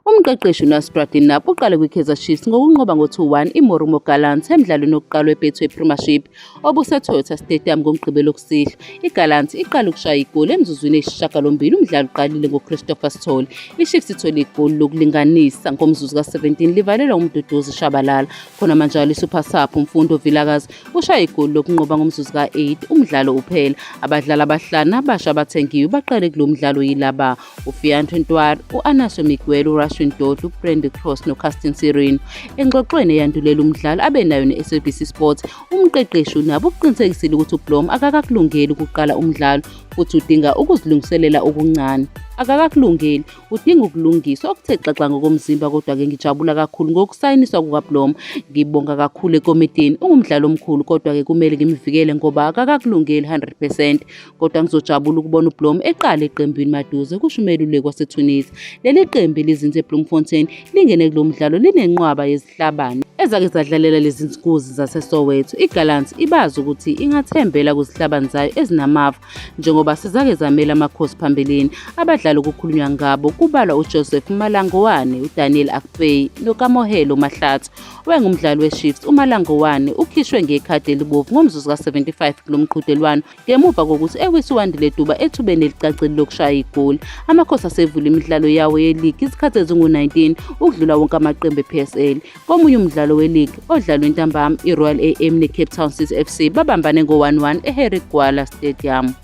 Umqeqeshi uNasruddin Nap uqale kwi-Kaizer Chiefs ngokunqoba ngo-2-1 iMoromo Gallants emdlalweni wokuqala weBetway Premiership obuse-Toyota Stadium ngoMgqibelo kusihlwa. iGallants iqale ukushaya igoli emzuzwini eyisishiyagalombili umdlalo uqalile ngoChristopher Sithole. iChiefs ithole igoli lokulinganisa ngomzuzu ka-17 livalelwa uMduduzi Shabalala. Khona manjalo iSuper Sub uMfundo Vilakazi ushaya igoli lokunqoba ngomzuzu ka-8 umdlalo uphela. Abadlali abahlanu abasha abathengiwe baqale kulo mdlalo yilaba: uFiyanto Ntwari, u-Anasio Miguel, uRashwin Dodlu, uBrandy Cross noCaston Sirino. Engxoxweni eyandulela umdlalo abenayo ne-SABC Sports, umqeqeshi uNabo uqinisekisile ukuthi uBlom akakakulungeli ukuqala umdlalo futhi udinga ukuzilungiselela okuncane. Akakakulungeli, udinga ukulungiswa okuthe xaxa ngokomzimba, kodwa-ke ngijabula kakhulu ngokusayiniswa kukaBlom. Ngibonga kakhulu ekomitini, ungumdlali omkhulu kodwa-ke kumele ngimvikele ngoba akakakulungeli 100%, kodwa ngizojabula ukubona uBlom eqala eqembini maduze, kusho umeluleki waseTunisia. Leli qembu elizinze eBloemfontein lingene kulo mdlalo linenqwaba yezihlabane ezake zadlalela lezi zinsukuzi zaseSoweto. iGallants ibazi ukuthi ingathembela kuzihlabani zayo ezinamava njengoba sizake zamela amakhosi phambilini. Abadlali okukhulunywa ngabo kubalwa uJoseph Malangowane, uDaniel Akpeyi noKamohelo Mahlatsi. Wengumdlali weChiefs, uMalangowane ukhishwe ngekhadi elibovu ngomzuzu ka-75 kulo mqhudelwano ngemuva kokuthi ewise uWandile Duba ethubeni elicacile lokushaya igoli. Amakhosi asevula imidlalo yawo yeligi izikhathi ezingu-19 ukudlula wonke amaqembu ePSL. Komunye umdlalo weligi odlalwe ntambama, iRoyal AM neCape Town City FC babambane ngo-1-1 eHerrie Gwala Stadium.